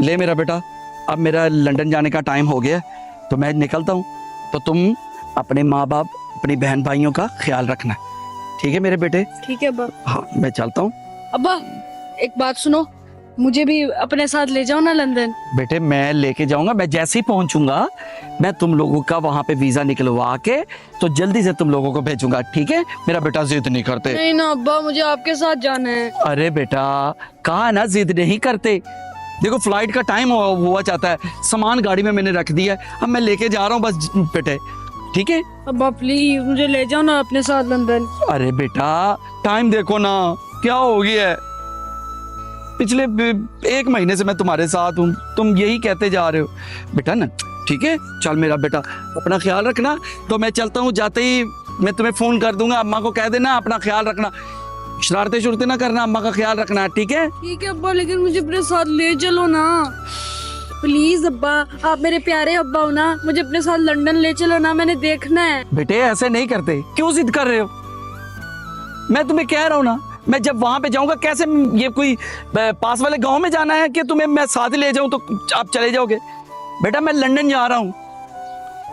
ले मेरा बेटा, अब मेरा लंदन जाने का टाइम हो गया, तो मैं निकलता हूँ। तो तुम अपने माँ बाप, अपनी बहन भाइयों का ख्याल रखना, ठीक है मेरे बेटे? ठीक है अब्बा। हाँ, मैं चलता हूँ। अब्बा एक बात सुनो, मुझे भी अपने साथ ले जाओ ना लंदन। बेटे मैं लेके जाऊंगा, मैं जैसे ही पहुंचूंगा मैं तुम लोगों का वहां पे वीजा निकलवा के तो जल्दी से तुम लोगों को भेजूंगा, ठीक है? मेरा बेटा जिद नहीं करते। नहीं ना अब्बा, मुझे आपके साथ जाना है। अरे बेटा कहा ना जिद नहीं करते। देखो फ्लाइट का टाइम हुआ चाहता है, सामान गाड़ी में मैंने रख दिया है, अब मैं लेके जा रहा हूँ बस बेटे, ठीक है? अब्बा प्लीज मुझे ले जाओ ना अपने साथ लंदन। अरे बेटा टाइम देखो ना, क्या हो गया है? पिछले 1 महीने से मैं तुम्हारे साथ हूँ, तुम यही कहते जा रहे हो बेटा ना, ठीक है? चल मेरा बेटा अपना ख्याल रखना। तो मैं चलता हूँ, जाते ही मैं तुम्हें फोन कर दूंगा, अम्मा को कह देना अपना ख्याल रखना, शरारते शुरते ना करना, अम्मा का ख्याल रखना, ठीक है? ठीक है अब्बा, लेकिन मुझे अपने साथ ले चलो ना प्लीज अब्बा, आप मेरे प्यारे अब्बा हो ना, मुझे अपने साथ लंदन ले चलो ना, मैंने देखना है। बेटे ऐसे नहीं करते, क्यों जिद कर रहे हो? मैं तुम्हें कह रहा हूँ ना, मैं जब वहां पे जाऊंगा, कैसे ये कोई पास वाले गांव में जाना है कि तुम्हें मैं साथ ले जाऊं तो आप चले जाओगे? बेटा मैं लंदन जा रहा हूँ,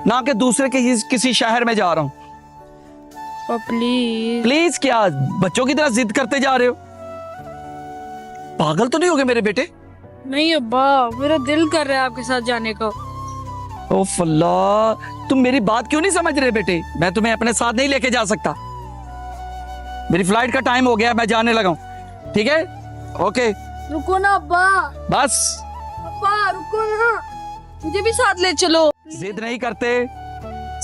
ना कि दूसरे किसी शहर में जा रहा हूँ। प्लीज प्लीज क्या बच्चों की तरह जिद करते जा रहे हो? पागल तो नहीं हो गए मेरे बेटे? नहीं अब्बा, मेरा दिल कर रहा है आपके साथ जाने का। ओ अल्लाह, तुम मेरी बात क्यों नहीं समझ रहे बेटे? मैं तुम्हें अपने साथ नहीं लेके जा सकता, मेरी फ्लाइट का टाइम हो गया, मैं जाने लगा हूँ, ठीक है? ओके रुको ना अब्बा, बस अब्बा रुको ना, मुझे भी साथ ले चलो। जिद नहीं करते,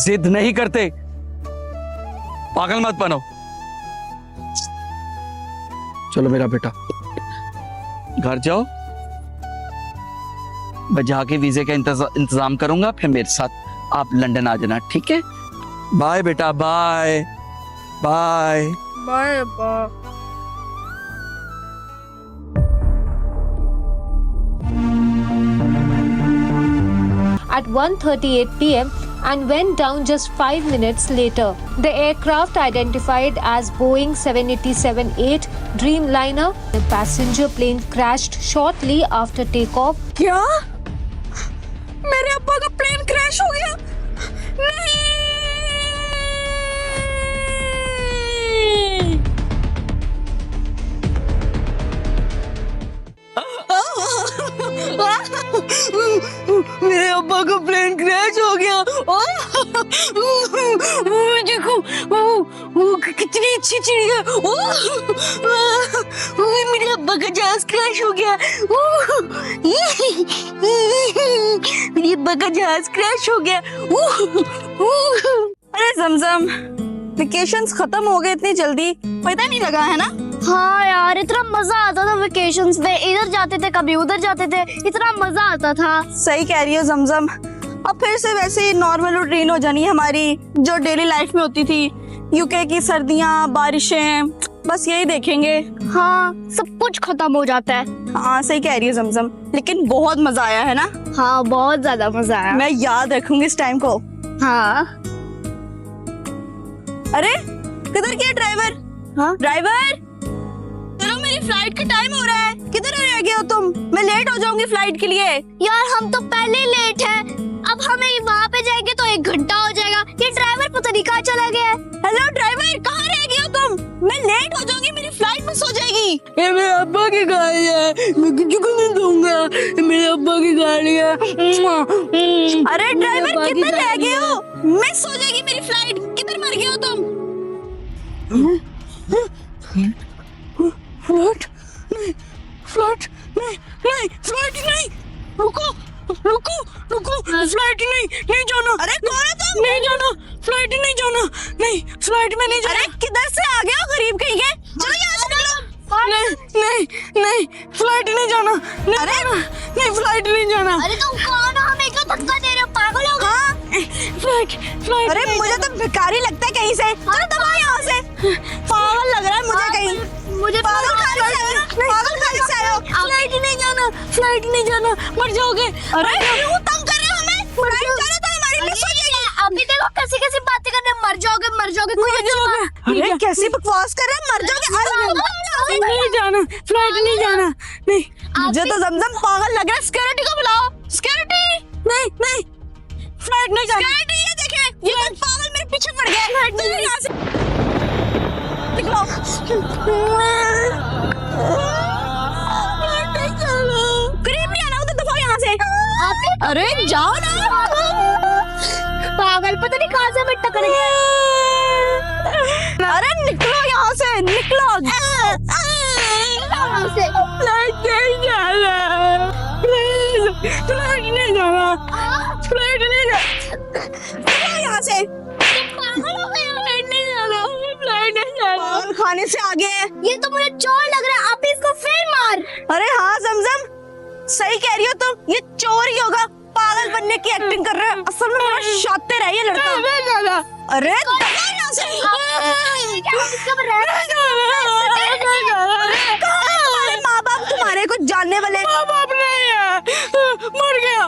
जिद नहीं करते, पागल मत बनो। चलो मेरा बेटा घर जाओ, मैं जाके वीजे का इंतजाम करूंगा, फिर मेरे साथ आप लंदन आ जाना, ठीक है? बाय बेटा, बाय बाय बाय अब्बा। at 1:38 p.m. and went down just 5 minutes later. The aircraft, identified as Boeing 787-8 Dreamliner, the passenger plane crashed shortly after takeoff. क्या मेरे अब्बा का प्लेन क्रैश हो गया? नहीं मेरे अब्बा का प्लेन क्रैश हो गया। देखो कितनी अच्छी चिड़िया, मेरे अब्बा का जहाज क्रैश हो गया। मेरे अब्बा का जहाज क्रैश हो गया। अरे जमजम, वेकेशंस खत्म हो गए इतनी जल्दी, पता नहीं लगा है ना? हाँ यार, इतना मजा आता था वेकेशंस में, इधर जाते थे कभी उधर जाते थे, इतना मजा आता था। सही कह रही हो जमजम, अब फिर से वैसे नॉर्मल रूटीन हो जानी है हमारी, जो डेली लाइफ में होती थी। यूके की सर्दियाँ, बारिशें, बस यही देखेंगे। हाँ, सब कुछ खत्म हो जाता है। हाँ सही कह रही है जमजम, लेकिन बहुत मजा आया है ना? हाँ बहुत ज्यादा मजा आया। मैं याद रखूंगी इस टाइम को। हाँ। अरे किधर गया ड्राइवर? हाँ? ड्राइवर, चलो मेरी फ्लाइट का टाइम हो रहा है, किधर रह गए हो तुम? मैं लेट हो जाऊंगी फ्लाइट के लिए। यार हम तो पहले ही लेट है, अब हमें वहाँ पे जाएंगे तो 1 घंटा हो जाएगा। ये ड्राइवर पता नहीं कहाँ चला गया है। हेलो ड्राइवर, कहाँ रह गए हो तुम? मैं लेट हो जाऊंगी, मेरी फ्लाइट मिस हो जाएगी। ये मेरे अब्बा की गाड़ी है, मैं किसी को नहीं दूंगा, मेरे अब्बा की गाड़ी है। अरे ड्राइवर किधर रह गए हो? मिस हो जाएगी मेरी फ्लाइट, किधर मर गए हो तुम? फ्लाइट नहीं, फ्लाइट नहीं, नहीं फ्लाइट नहीं, रुको रुको रुको, फ्लाइट नहीं, नहीं जाना। अरे कौन है तुम? नहीं जाना, फ्लाइट नहीं जाना, नहीं फ्लाइट में नहीं जाना। अरे किधर से आ गए हो गरीब कहीं के? चलो यहाँ से निकलो। नहीं नहीं नहीं, फ्लाइट नहीं जाना, नहीं अरे नहीं फ्लाइट नहीं जाना। अरे तुम कौन हो? हमें क्यों धक्का दे रहे हो? पागल हो? हाँ फ्लाइट फ्लाइट। अरे मुझे तो भिखारी लगता है कहीं से, चलो दबाओ यहाँ से। पागल लग रहा है मुझे कहीं, मुझे पागल खाने से आए हो, फ्लाइट नहीं जाना, फ्लाइट नहीं जाना, मर जाओगे। अरे क्यों तंग कर रहे हो हमें? फ्लाइट जाना तो हमारी मिस हो जाएगी। अभी देखो कैसी कैसी बातें करने, मर जाओगे कोई अच्छी बात। अरे कैसी बकवास कर रहा है, मर जाओगे। नहीं जाना, फ्लाइट नहीं जाना। नहीं, मुझे तो जमजम पागल लग रहा है। सिक्योरिटी को बुलाओ। सिक्योरिटी। नहीं नहीं, फ्लाइट नहीं जाना। सिक्योरिटी, ये देखे, ये कोई पागल मेरे पीछे पड़ गया। फ्लाइट नहीं यहाँ से निकलो। करीब नहीं आना, उधर दफा यहाँ से। अरे जाओ ना। पागल, पता नहीं कहाँ से मैं टकरा गया। अरे निकलो यहाँ से, निकलो। फ्लाइट नहीं जाना, प्लीज, फ्लाइट नहीं जाना, फ्लाइट नहीं जाना। यहाँ से पागल हो गए हो? फ्लाइट नहीं जाना, फ्लाइट नहीं जाना। खाने से आगे है। ये तो मुझे चोर लग रहा है, आप इसको फिर मार। अरे हाँ जमजम, सही कह रही हो तुम, ये चोर ही होगा। पागल बनने की एक्टिंग कर रहा है, असल में बड़ा शातिर है ये लड़का। अरे यहाँ से। माँ बाप तुम्हारे कुछ जानने वाले? माँ बाप नहीं है, मर गया।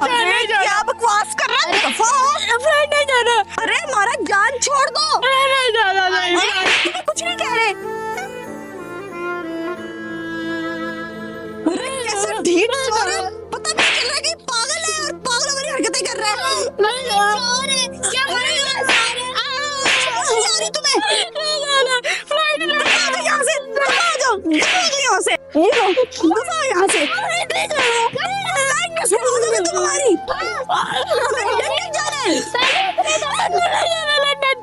अरे क्या बकवास कर रहा है? फ्लाइट नहीं जाना। अरे हमारा जान छोड़ दो। नहीं जाना, नहीं। कुछ नहीं कह रहे। अरे कैसे ढीठ चोर है, पता नहीं चल रहा कि पागल है और पागलों वाली हरकतें कर रहा है। चोर है, क्या करेगा सारे? यार तुम्हें फ्लाइट नहीं जाना। यहाँ से दफा हो जाओ, यहाँ से। ये लो, दफा हो यहाँ से। फ्लाइट कैसे हो जाओगे तुम हमारी? नहीं जाना है।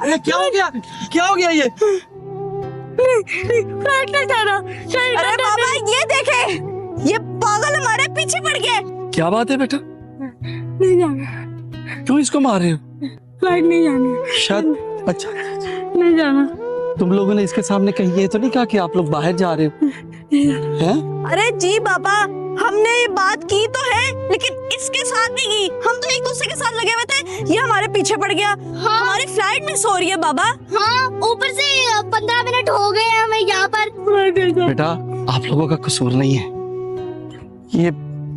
अरे क्या हो गया, क्या हो गया ये? फ्लाइट नहीं जाना। अरे बाबा ये देखे, ये पागल हमारे पीछे पड़ गया। क्या बात है बेटा, नहीं जाना, क्यों इसको मार रहे हो? फ्लाइट नहीं जानी। शायद अच्छा, नहीं जाना। तुम लोगों ने इसके सामने कहीं ये तो नहीं कहा कि आप लोग बाहर जा रहे हो? हैं? अरे जी बाबा, हमने ये बात की तो है, लेकिन इसके साथ नहीं की। हम तो एक दूसरे के साथ लगे हुए थे, ये हमारे पीछे पड़ गया। हमारी फ्लाइट मिस हो रही है बाबा। हाँ, ऊपर से 15 मिनट हो गए हैं हमें यहाँ पर। बेटा आप लोगों का कसूर नहीं है, ये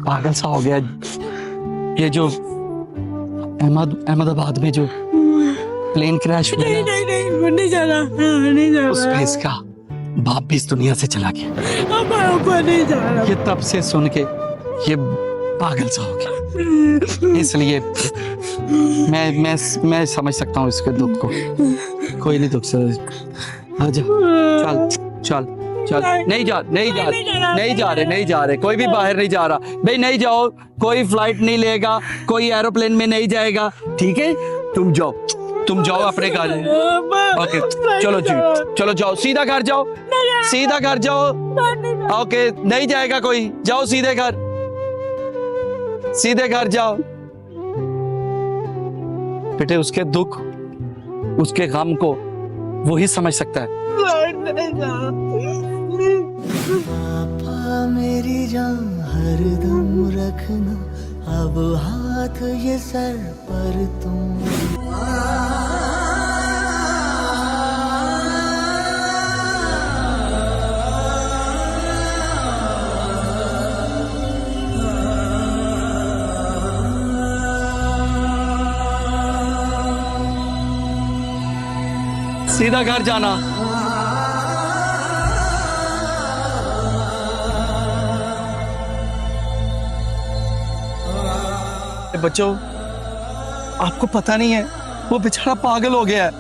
पागल सा हो गया। ये जो अहमदाबाद में जो प्लेन क्रैश हुआ ना, नहीं जाना, नहीं जाना। उसमें इसका बाप भी इस दुनिया से चला गया। नहीं जाना। ये तब से सुन के ये पागल सा हो गया, इसलिए मैं समझ सकता हूँ इसके दुख को। कोई नहीं दुख से, आजा, चल, नहीं जा रहे, कोई भी बाहर नहीं जा रहा भाई। नहीं जाओ, कोई फ्लाइट नहीं लेगा, कोई एरोप्लेन में नहीं जाएगा, ठीक है? तुम जाओ अपने घर। ओके, चलो जाओ, सीधा घर जाओ। ओके, नहीं जाएगा कोई, जाओ सीधे घर जाओ। बेटे उसके दुख, उसके गम को वही समझ सकता है। पापा मेरी जान हरदम रखना, अब हाथ ये सर पर तुम। सीधा घर जाना। बच्चों आपको पता नहीं है, वो बेचारा पागल हो गया है।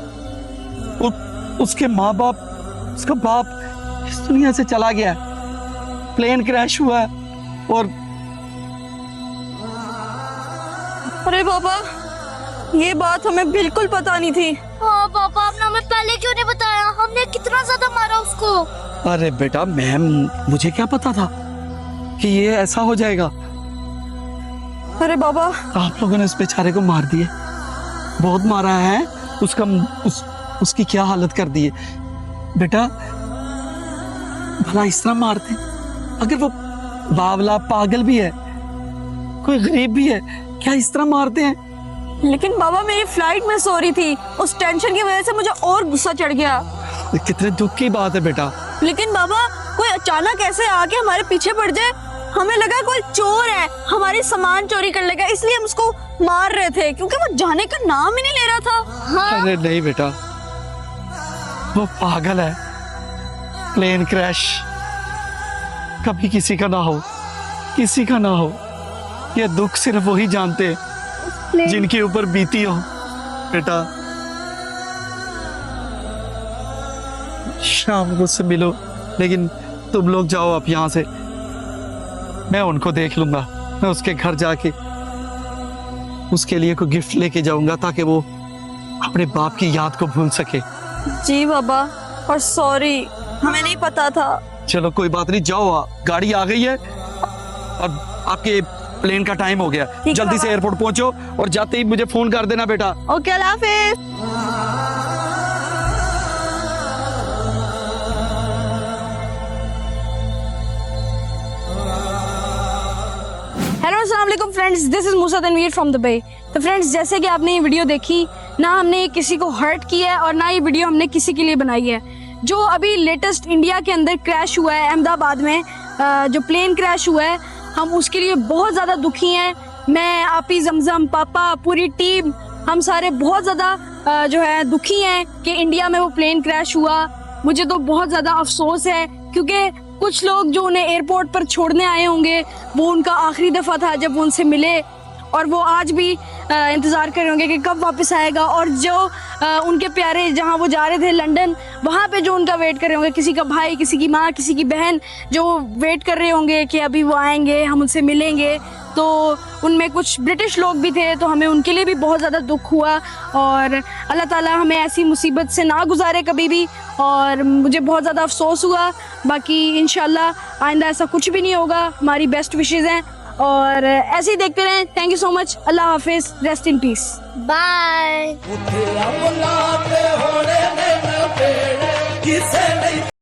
उसके माँ बाप, उसका बाप इस दुनिया से चला गया है, प्लेन क्रैश हुआ है। और अरे पापा, ये बात हमें बिल्कुल पता नहीं थी। हाँ पापा, आपने हमें पहले क्यों नहीं बताया? हमने कितना ज्यादा मारा उसको। अरे बेटा मुझे क्या पता था कि ये ऐसा हो जाएगा। अरे बाबा, आप लोगों ने उस बेचारे को मार दिए, बहुत मारा है। उसकी क्या हालत कर दी है बेटा। भला इस तरह मारते, अगर वो बावला पागल भी है, कोई गरीब भी है, क्या इस तरह मारते हैं? लेकिन बाबा मेरी फ्लाइट मिस हो रही थी, उस टेंशन की वजह से मुझे और गुस्सा चढ़ गया। कितने दुख की बात है बेटा। लेकिन बाबा, कोई अचानक ऐसे आके हमारे पीछे पड़ जाए हमें लगा कोई चोर है, हमारे सामान चोरी कर लेगा, इसलिए हम उसको मार रहे थे क्योंकि वो जाने का नाम ही नहीं ले रहा था। हाँ। अरे नहीं बेटा, वो पागल है। प्लेन क्रैश कभी किसी का ना हो, किसी का ना हो। ये दुख सिर्फ वही जानते हैं जिनके ऊपर बीती हो। बेटा शाम को से मिलो, लेकिन तुम लोग जाओ आप यहाँ से। मैं उनको देख लूंगा। मैं उसके घर जाके उसके लिए कोई गिफ्ट लेके जाऊंगा ताकि वो अपने बाप की याद को भूल सके। जी बाबा, और सॉरी, हमें नहीं पता था। चलो कोई बात नहीं, जाओ। गाड़ी आ गई है और आपके प्लेन का टाइम हो गया। है जल्दी से बाबा। एयरपोर्ट पहुंचो और जाते ही मुझे फोन कर देना बेटा। ओके, अल्लाह हाफिज। हेलो अस्सलाम वालेकुम friends, this is Musa Tanveer from Dubai. तो फ्रेंड्स, जैसे कि आपने ये वीडियो देखी ना, हमने किसी को हर्ट किया है और ना ये वीडियो हमने किसी के लिए बनाई है। जो अभी लेटेस्ट इंडिया के अंदर क्रैश हुआ है अहमदाबाद में, जो प्लेन क्रैश हुआ है, हम उसके लिए बहुत ज़्यादा दुखी हैं। मैं, आपी, जमजम, पापा, पूरी टीम, हम सारे बहुत ज़्यादा जो है दुखी हैं कि इंडिया में वो प्लेन क्रैश हुआ। मुझे तो बहुत ज़्यादा अफसोस है क्योंकि कुछ लोग जो उन्हें एयरपोर्ट पर छोड़ने आए होंगे, वो उनका आखिरी दफ़ा था जब वो उनसे मिले, और वो आज भी इंतज़ार कर रहे होंगे कि कब वापस आएगा। और जो उनके प्यारे, जहाँ वो जा रहे थे लंदन, वहाँ पे जो उनका वेट कर रहे होंगे, किसी का भाई, किसी की माँ, किसी की बहन, जो वेट कर रहे होंगे कि अभी वो आएंगे, हम उनसे मिलेंगे। तो उनमें कुछ ब्रिटिश लोग भी थे, तो हमें उनके लिए भी बहुत ज़्यादा दुख हुआ। और अल्लाह ताला हमें ऐसी मुसीबत से ना गुजारे कभी भी, और मुझे बहुत ज़्यादा अफसोस हुआ। बाकी इंशाल्लाह आइंदा ऐसा कुछ भी नहीं होगा। हमारी बेस्ट विशेज़ हैं और ऐसे ही देखते रहें। Thank you so much. अल्लाह हाफिज़। Rest in peace. बाय।